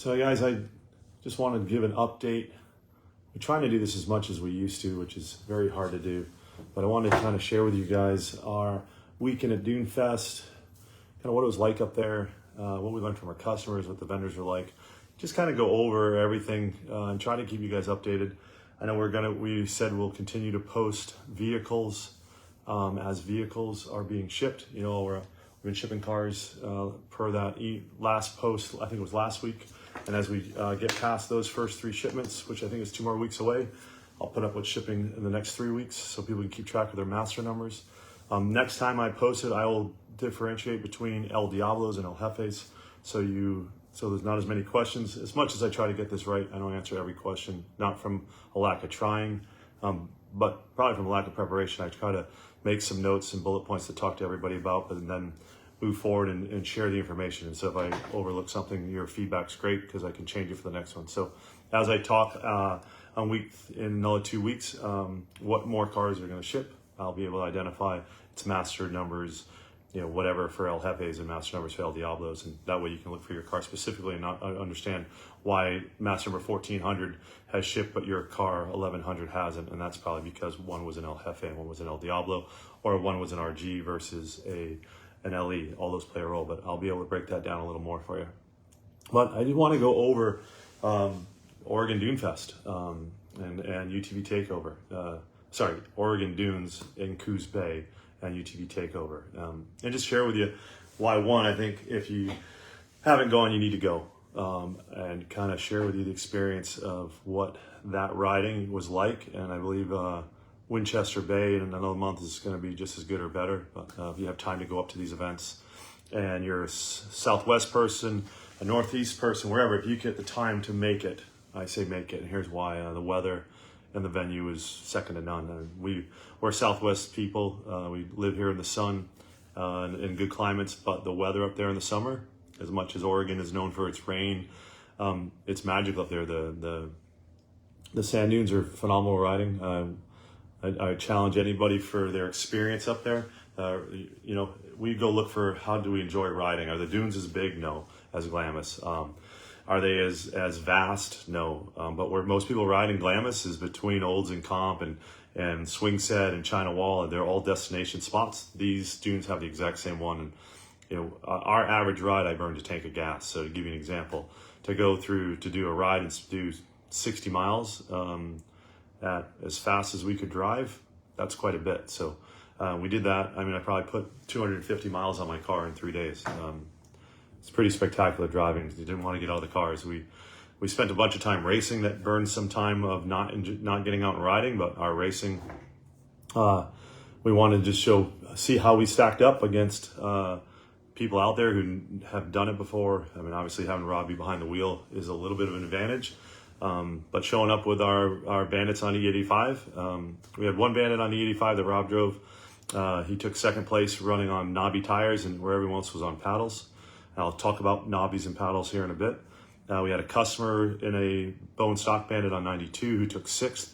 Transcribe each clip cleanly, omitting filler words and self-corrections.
So guys, I just wanted to give an update. We're trying to do this as much as we used to, which is very hard to do. But I wanted to kind of share with you guys our weekend at Dune Fest, kind of what it was like up there, what we learned from our customers, what the vendors were like. Just kind of go over everything and try to keep you guys updated. I know we said we'll continue to post vehicles as vehicles are being shipped. You know, we've been shipping cars per that last post, I think it was last week. And as we get past those first 3 shipments, which I think is 2 more weeks away, I'll put up what's shipping in the next 3 weeks so people can keep track of their master numbers. Next time I post it, I will differentiate between El Diablos and El Jefes so there's not as many questions. As much as I try to get this right, I don't answer every question, not from a lack of trying, but probably from a lack of preparation. I try to make some notes and bullet points to talk to everybody about, but then move forward and share the information. And so if I overlook something, your feedback's great because I can change it for the next one. So as I talk in another 2 weeks, what more cars are going to ship, I'll be able to identify its master numbers, you know, whatever for El Jefes and master numbers for El Diablos. And that way you can look for your car specifically and not understand why master number 1400 has shipped, but your car 1100 hasn't. And that's probably because one was an El Jefe and one was an El Diablo, or one was an RG versus an LE. All those play a role, but I'll be able to break that down a little more for you. But I did want to go over Oregon Dune Fest and UTV Takeover. Oregon Dunes in Coos Bay and UTV Takeover. And just share with you why, one, I think if you haven't gone, you need to go. And kind of share with you the experience of what that riding was like. And I believe Winchester Bay in another month is going to be just as good or better. But if you have time to go up to these events and you're a Southwest person, a Northeast person, wherever, if you get the time to make it, I say make it. And here's why. The weather and the venue is second to none. We're Southwest people. We live here in the sun in good climates, but the weather up there in the summer, as much as Oregon is known for its rain, it's magical up there. The sand dunes are phenomenal riding. I challenge anybody for their experience up there. You know, we go look for how do we enjoy riding. Are the dunes as big? No. As Glamis? Are they as vast? No. But where most people ride in Glamis is between Olds and Comp and Swing Set and China Wall, and they're all destination spots. These dunes have the exact same one. And you know, our average ride, I burned a tank of gas. So to give you an example, to do a ride and do 60 miles at as fast as we could drive, that's quite a bit. So we did that. I mean, I probably put 250 miles on my car in 3 days. It's pretty spectacular driving. You didn't want to get out of the cars. We spent a bunch of time racing that burned some time of not getting out and riding, but our racing, we wanted to see how we stacked up against people out there who have done it before. I mean, obviously having Robbie behind the wheel is a little bit of an advantage, but showing up with our bandits on E85, we had one bandit on E85 that Rob drove. He took second place running on knobby tires, and where everyone else was on paddles. I'll talk about knobbies and paddles here in a bit. We had a customer in a bone stock bandit on 92 who took 6th.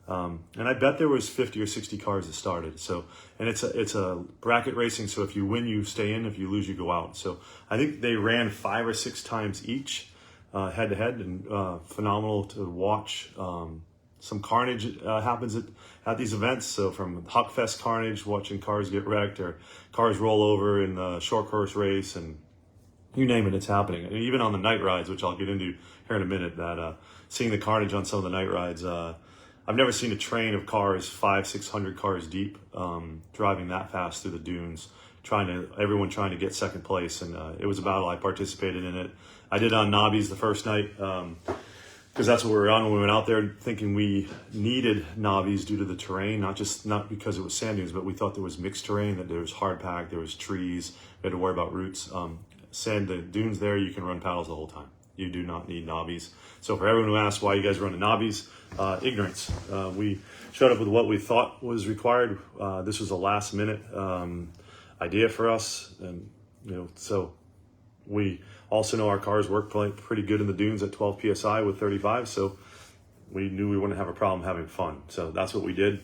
And I bet there was 50 or 60 cars that started. So, and it's a bracket racing. So if you win, you stay in. If you lose, you go out. So I think they ran 5 or 6 times each head to head, and phenomenal to watch. Some carnage happens at these events. So from Huckfest carnage, watching cars get wrecked or cars roll over in the short course race, and you name it, it's happening. And even on the night rides, which I'll get into here in a minute, that seeing the carnage on some of the night rides, I've never seen a train of cars, 500-600 cars deep, driving that fast through the dunes, everyone trying to get second place. And it was a battle. I participated in it. I did on knobbies the first night, because that's what we were on when we went out there, thinking we needed knobbies due to the terrain, not because it was sand dunes, but we thought there was mixed terrain, that there was hard pack, there was trees, we had to worry about roots. The dunes there, you can run paddles the whole time. You do not need knobbies. So for everyone who asks why you guys run the knobbies, ignorance. We showed up with what we thought was required. This was a last minute idea for us, and you know, so we also know our cars work pretty good in the dunes at 12 psi with 35. So we knew we wouldn't have a problem having fun. So that's what we did.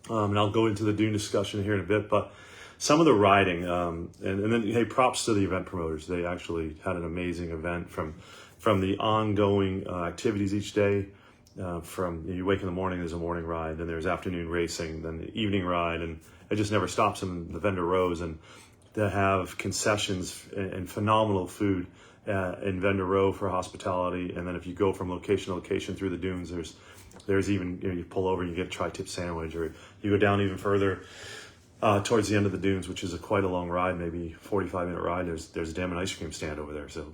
And I'll go into the dune discussion here in a bit, but some of the riding, and then, hey, props to the event promoters. They actually had an amazing event from from the ongoing activities each day. From you wake in the morning, there's a morning ride, then there's afternoon racing, then the evening ride, and it just never stops in the vendor rows. And to have concessions and phenomenal food in vendor row for hospitality, and then if you go from location to location through the dunes, there's even, you pull over and you get a tri-tip sandwich, or you go down even further towards the end of the dunes, which is quite a long ride, maybe 45-minute ride. There's a damn ice cream stand over there. So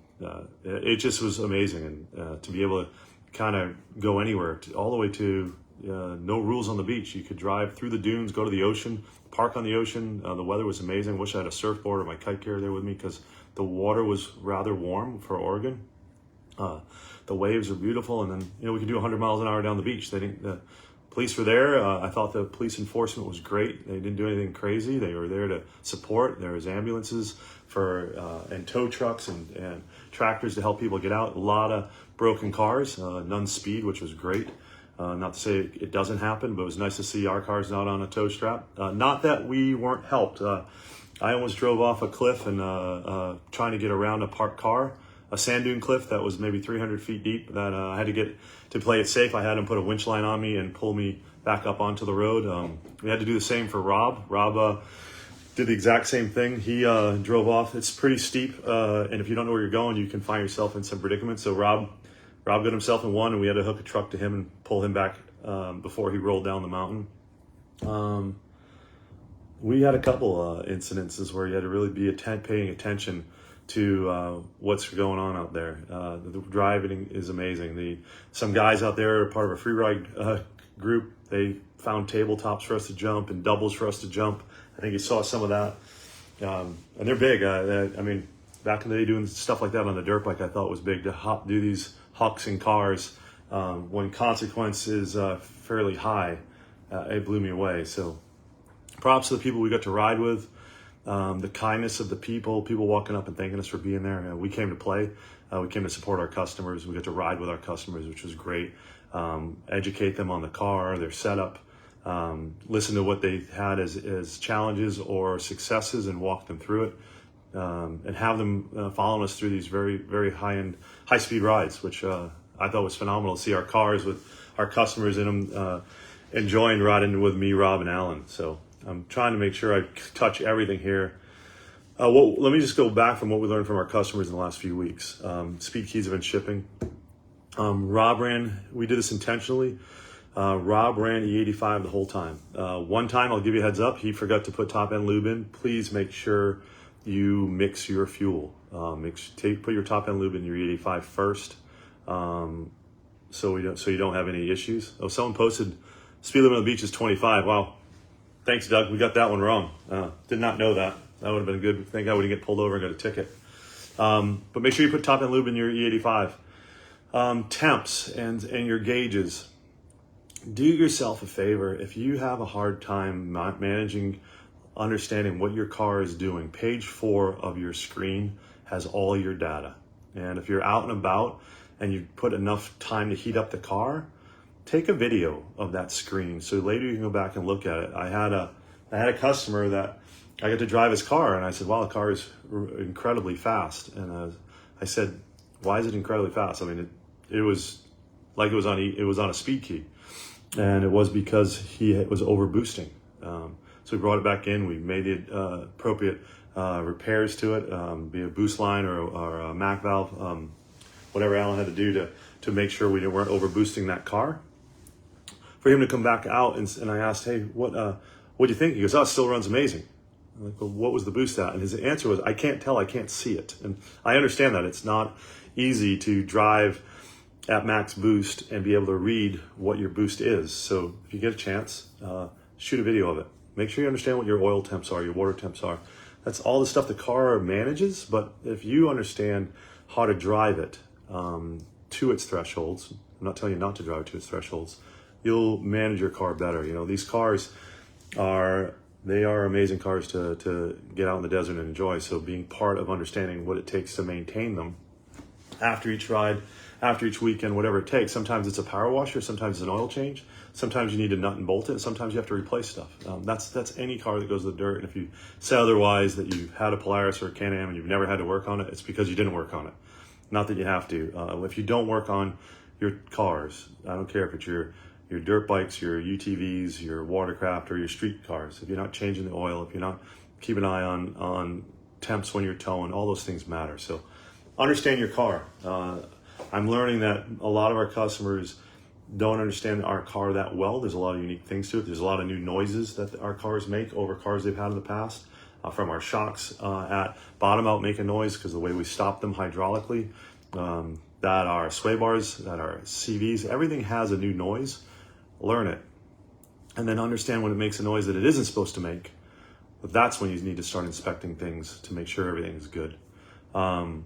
it just was amazing, and to be able to kind of go anywhere, all the way to no rules on the beach. You could drive through the dunes, go to the ocean, park on the ocean. The weather was amazing. Wish I had a surfboard or my kite carrier there with me, because the water was rather warm for Oregon. The waves are beautiful, and then we could do 100 miles an hour down the beach. The police were there. I thought the police enforcement was great. They didn't do anything crazy. They were there to support. There was ambulances and tow trucks and tractors to help people get out. A lot of broken cars, none speed, which was great. Not to say it doesn't happen, but it was nice to see our cars not on a tow strap. Not that we weren't helped. I almost drove off a cliff and trying to get around a parked car, a sand dune cliff that was maybe 300 feet deep, that I had to play it safe. I had him put a winch line on me and pull me back up onto the road. We had to do the same for Rob. Rob did the exact same thing. He drove off. It's pretty steep, and if you don't know where you're going, you can find yourself in some predicaments. So Rob got himself in one, and we had to hook a truck to him and pull him back before he rolled down the mountain. We had a couple incidences where you had to really be paying attention to what's going on out there. The driving is amazing. Some guys out there are part of a free ride group. They found tabletops for us to jump and doubles for us to jump. I think you saw some of that. And they're big. I mean, back in the day doing stuff like that on the dirt bike, I thought was big. To do these hucks in cars when consequence is fairly high, it blew me away. So props to the people we got to ride with, the kindness of the people walking up and thanking us for being there. We came to play. We came to support our customers. We got to ride with our customers, which was great. Educate them on the car, their setup, listen to what they had as challenges or successes and walk them through it. And have them following us through these very, very high speed rides, which I thought was phenomenal to see our cars with our customers in them, enjoying riding with me, Rob, and Alan. So I'm trying to make sure I touch everything here. Let me just go back from what we learned from our customers in the last few weeks. Speed keys have been shipping. We did this intentionally. Rob ran E85 the whole time. One time, I'll give you a heads up, he forgot to put top end lube in. Please make sure you mix your fuel. Put your top end lube in your E85 first, so you don't have any issues. Oh, someone posted speed limit on the beach is 25. Wow, thanks, Doug. We got that one wrong. Did not know that. That would have been good. I think I would get pulled over and got a ticket. But make sure you put top end lube in your E85. Temps and your gauges. Do yourself a favor. If you have a hard time understanding what your car is doing, page 4 of your screen has all your data. And if you're out and about and you put enough time to heat up the car, take a video of that screen so later you can go back and look at it. I had a customer that I got to drive his car, and I said, wow, the car is incredibly fast. And I said, why is it incredibly fast? I mean, it was like it was on a speed key, and it was because he was over boosting. So we brought it back in. We made the appropriate repairs to it, be a boost line or a Mac valve, whatever Alan had to do to make sure we weren't over boosting that car. For him to come back out and I asked, hey, what do you think? He goes, oh, it still runs amazing. I'm like, well, what was the boost at? And his answer was, I can't tell, I can't see it. And I understand that it's not easy to drive at max boost and be able to read what your boost is. So if you get a chance, shoot a video of it. Make sure you understand what your oil temps are, your water temps are. That's all the stuff the car manages, but if you understand how to drive it to its thresholds, I'm not telling you not to drive it to its thresholds, you'll manage your car better. You know, these cars are amazing cars to get out in the desert and enjoy. So being part of understanding what it takes to maintain them after each ride, after each weekend, whatever it takes. Sometimes it's a power washer, sometimes it's an oil change, sometimes you need to nut and bolt it, sometimes you have to replace stuff. That's any car that goes to the dirt. And if you say otherwise that you've had a Polaris or a Can-Am and you've never had to work on it, it's because you didn't work on it. Not that you have to. If you don't work on your cars, I don't care if it's your dirt bikes, your UTVs, your watercraft, or your street cars. If you're not changing the oil, if you're not keeping an eye on temps when you're towing, all those things matter. So understand your car. I'm learning that a lot of our customers don't understand our car that well. There's a lot of unique things to it. There's a lot of new noises that our cars make over cars they've had in the past. From our shocks at bottom out make a noise because the way we stop them hydraulically, that our sway bars, that our CVs, everything has a new noise. Learn it. And then understand when it makes a noise that it isn't supposed to make. But that's when you need to start inspecting things to make sure everything is good. So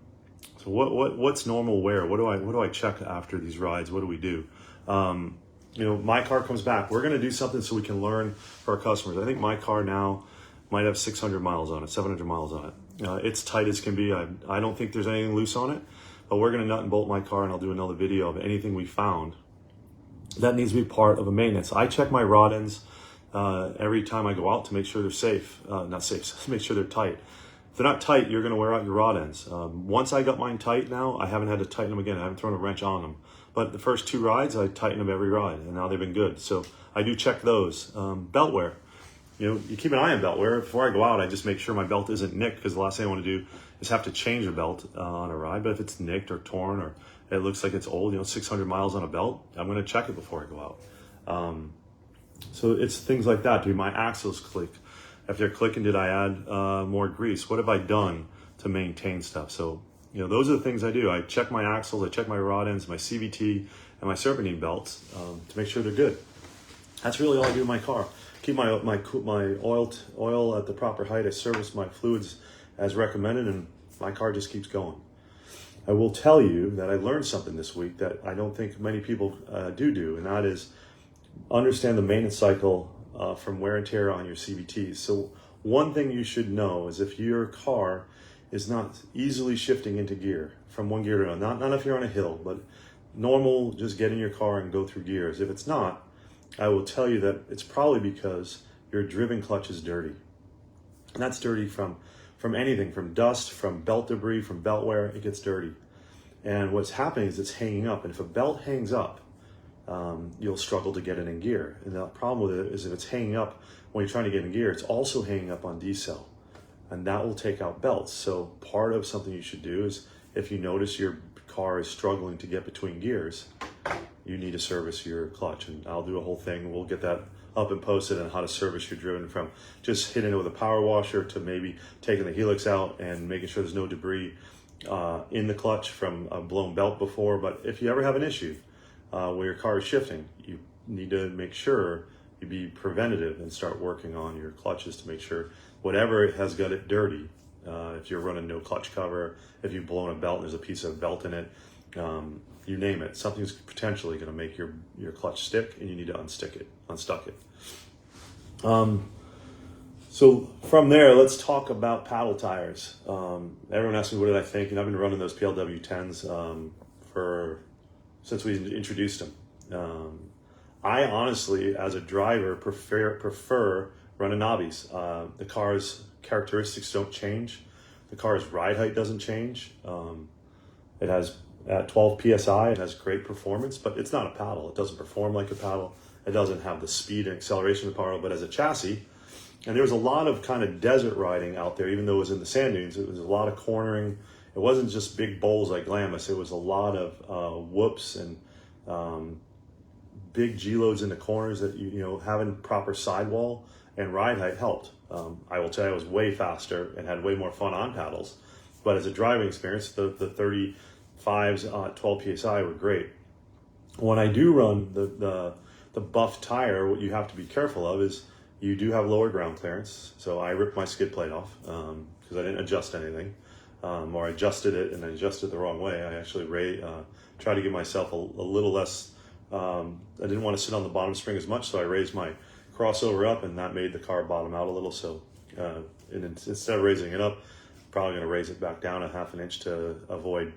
what's normal wear? What do I check after these rides? What do we do? My car comes back. We're going to do something so we can learn for our customers. I think my car now might have 600 miles on it, 700 miles on it. It's tight as can be. I don't think there's anything loose on it, but we're going to nut and bolt my car, and I'll do another video of anything we found that needs to be part of a maintenance. I check my rod ends every time I go out to make sure they're safe. Not safe, make sure they're tight. If they're not tight, you're going to wear out your rod ends. Once I got mine tight now, I haven't had to tighten them again. I haven't thrown a wrench on them. But the first 2 rides, I tightened them every ride, and now they've been good. So I do check those. Belt wear. You keep an eye on belt wear. Before I go out, I just make sure my belt isn't nicked, because the last thing I want to do is have to change a belt on a ride. But if it's nicked or torn or it looks like it's old, 600 miles on a belt, I'm going to check it before I go out. So it's things like that. Do my axles click? If they're clicking, did I add more grease? What have I done to maintain stuff? So, those are the things I do. I check my axles, I check my rod ends, my CVT, and my serpentine belts to make sure they're good. That's really all I do in my car. Keep my oil at the proper height. I service my fluids as recommended, and my car just keeps going. I will tell you that I learned something this week that I don't think many people do, and that is understand the maintenance cycle from wear and tear on your CVTs. So one thing you should know is if your car is not easily shifting into gear from one gear to another, not if you're on a hill, but normal, just get in your car and go through gears. If it's not, I will tell you that it's probably because your driven clutch is dirty. And that's dirty from anything, from dust, from belt debris, from belt wear, it gets dirty. And what's happening is it's hanging up. And if a belt hangs up, you'll struggle to get it in gear. And the problem with it is if it's hanging up when you're trying to get in gear, it's also hanging up on decel. And that will take out belts. So part of something you should do is if you notice your car is struggling to get between gears, you need to service your clutch. And I'll do a whole thing. We'll get that up and posted on how to service your driven, from just hitting it with a power washer to maybe taking the helix out and making sure there's no debris in the clutch from a blown belt before. But if you ever have an issue where your car is shifting, you need to make sure you be preventative and start working on your clutches to make sure whatever has got it dirty, if you're running no clutch cover, if you've blown a belt and there's a piece of belt in it, you name it, something's potentially going to make your clutch stick, and you need to unstuck it. So from there, let's talk about paddle tires. Everyone asks me what did I think, and I've been running those PLW 10s since we introduced them. I honestly, as a driver, prefer running knobbies. The car's characteristics don't change. The car's ride height doesn't change. It has at 12 PSI, it has great performance, but it's not a paddle. It doesn't perform like a paddle. It doesn't have the speed and acceleration of a paddle, but as a chassis, and there was a lot of kind of desert riding out there, even though it was in the sand dunes, it was a lot of cornering. It wasn't just big bowls like Glamis. It was a lot of whoops and big G-loads in the corners that, having proper sidewall and ride height helped. I will tell you I was way faster and had way more fun on paddles, but as a driving experience, the 35s at 12 PSI were great. When I do run the buff tire, what you have to be careful of is you do have lower ground clearance. So I ripped my skid plate off because I didn't adjust anything, or I adjusted it and I adjusted it the wrong way. I actually tried to give myself a little less, I didn't want to sit on the bottom spring as much, so I raised my crossover up, and that made the car bottom out a little. So and instead of raising it up, probably going to raise it back down a ½ inch to avoid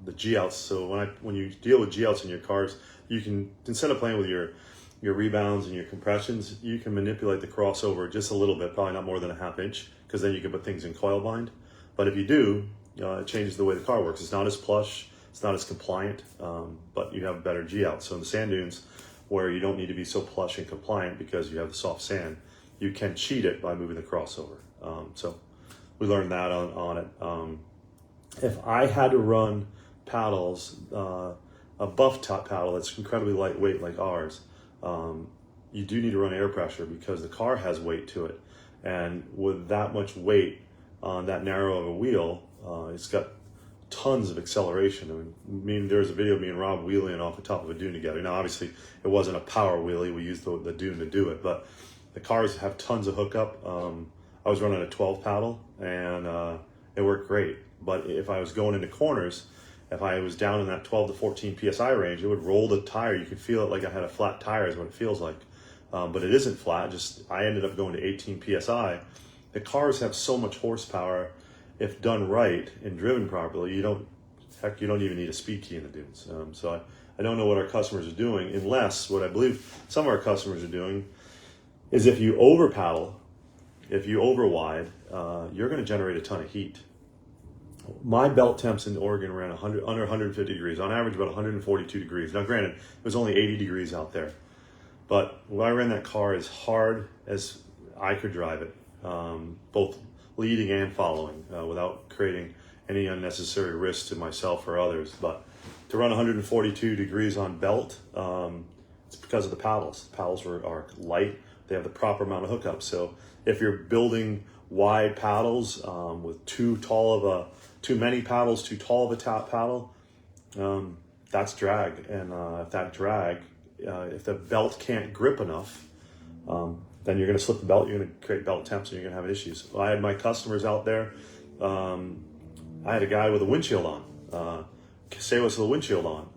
the G-outs. So when you deal with G-outs in your cars, you can, instead of playing with your rebounds and your compressions, you can manipulate the crossover just a little bit, probably not more than a ½ inch, because then you can put things in coil bind. But if you do, it changes the way the car works. It's not as plush, it's not as compliant, but you have better G out. So in the sand dunes, where you don't need to be so plush and compliant because you have the soft sand, you can cheat it by moving the crossover. So we learned that on it. If I had to run paddles, a buff top paddle that's incredibly lightweight like ours, you do need to run air pressure because the car has weight to it. And with that much weight on that narrow of a wheel, it's got tons of acceleration. I mean, there's a video of me and Rob wheeling off the top of a dune together. Now, obviously, it wasn't a power wheelie. We used the dune to do it, but the cars have tons of hookup. I was running a 12 paddle, and it worked great. But if I was going into corners, if I was down in that 12 to 14 PSI range, it would roll the tire. You could feel it like I had a flat tire is what it feels like. But it isn't flat. Just I ended up going to 18 PSI. The cars have so much horsepower. If done right and driven properly, you don't even need a speed key in the dunes. So I don't know what our customers are doing, unless what I believe some of our customers are doing is if you over paddle, if you over wide, you're going to generate a ton of heat. My belt temps in Oregon ran under 150 degrees, on average about 142 degrees. Now granted, it was only 80 degrees out there, but when I ran that car as hard as I could drive it, both leading and following, without creating any unnecessary risk to myself or others. But to run 142 degrees on belt, it's because of the paddles. The paddles are light. They have the proper amount of hookup. So if you're building wide paddles with too many paddles, too tall of a top paddle, that's drag. And if that drag, if the belt can't grip enough, then you're going to slip the belt, you're going to create belt temps, and you're going to have issues. Well, I had my customers out there. I had a guy with a windshield on, say with a windshield on.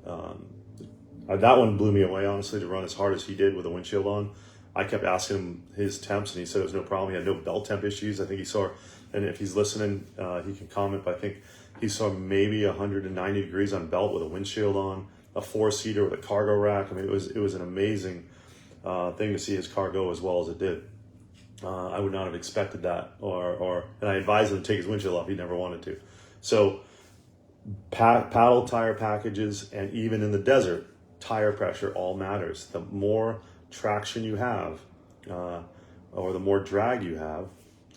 That one blew me away, honestly, to run as hard as he did with a windshield on. I kept asking him his temps, and he said it was no problem. He had no belt temp issues. I think he saw, and if he's listening, he can comment, but I think he saw maybe 190 degrees on belt with a windshield on, a 4-seater with a cargo rack. I mean, it was an amazing thing to see his car go as well as it did. I would not have expected that, and I advised him to take his windshield off. He never wanted to. So paddle tire packages, and even in the desert, tire pressure all matters. The more traction you have, or the more drag you have,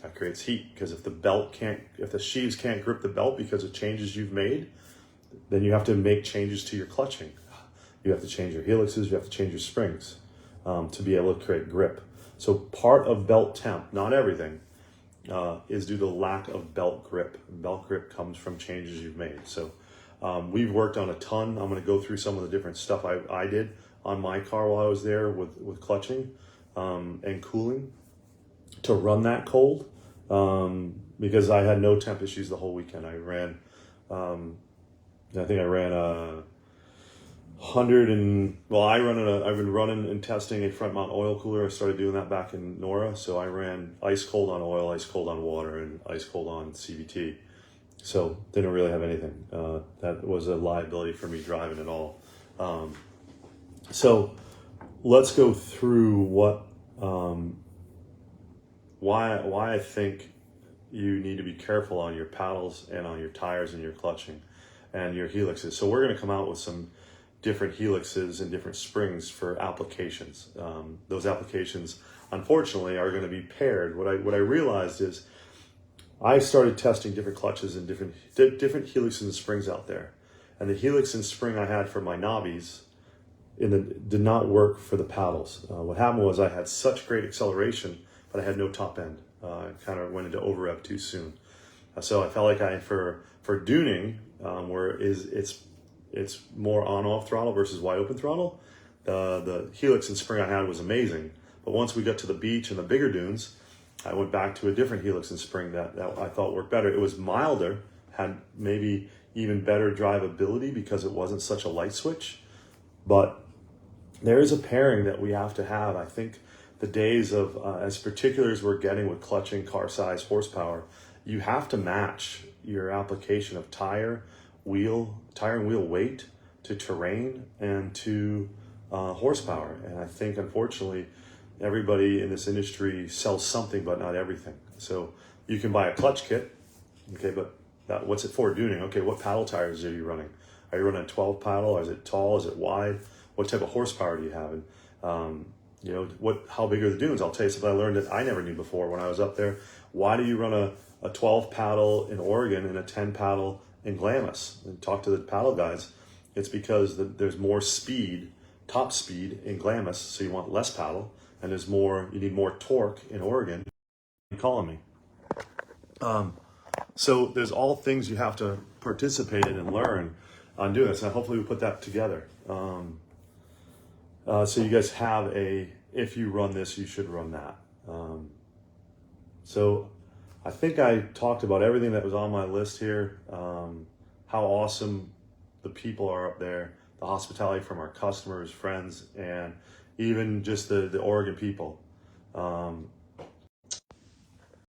that creates heat. Because if the sheaves can't grip the belt because of changes you've made, then you have to make changes to your clutching. You have to change your helixes, you have to change your springs to be able to create grip. So part of belt temp, not everything, is due to lack of belt grip. Belt grip comes from changes you've made. So we've worked on a ton. I'm going to go through some of the different stuff I did on my car while I was there with clutching and cooling to run that cold, because I had no temp issues the whole weekend. I ran, I think I ran 100 and, well, I've been running and testing a front mount oil cooler. I started doing that back in Nora. So I ran ice cold on oil, ice cold on water, and ice cold on CVT. So didn't really have anything. That was a liability for me driving at all. So let's go through why I think you need to be careful on your paddles and on your tires and your clutching and your helixes. So we're going to come out with some different helixes and different springs for applications. Those applications, unfortunately, are going to be paired. What I realized is I started testing different clutches and different helixes and springs out there. And the helix and spring I had for my knobbies did not work for the paddles. What happened was I had such great acceleration, but I had no top end. I kind of went into over rev too soon. So I felt like for duning, where it's more on-off throttle versus wide open throttle, the helix and spring I had was amazing. But once we got to the beach and the bigger dunes, I went back to a different helix and spring that I thought worked better. It was milder, had maybe even better drivability because it wasn't such a light switch. But there is a pairing that we have to have. I think the days of, as particular as we're getting with clutching, car size, horsepower, you have to match your application of tire and wheel weight to terrain and to horsepower. And I think, unfortunately, everybody in this industry sells something, but not everything. So you can buy a clutch kit, okay, but What's it for? Duning. Okay, what paddle tires are you running? Are you running a 12 paddle? Or is it tall? Is it wide? What type of horsepower do you have? And how big are the dunes? I'll tell you something I learned that I never knew before when I was up there. Why do you run a 12 paddle in Oregon and a 10 paddle in Glamis? And talk to the paddle guys. It's because there's more speed, top speed in Glamis, so you want less paddle, and you need more torque in Oregon. You're calling me. So there's all things you have to participate in and learn on doing this, and hopefully we put that together. So you guys have if you run this, you should run that. So I think I talked about everything that was on my list here. How awesome the people are up there, the hospitality from our customers, friends, and even just the Oregon people.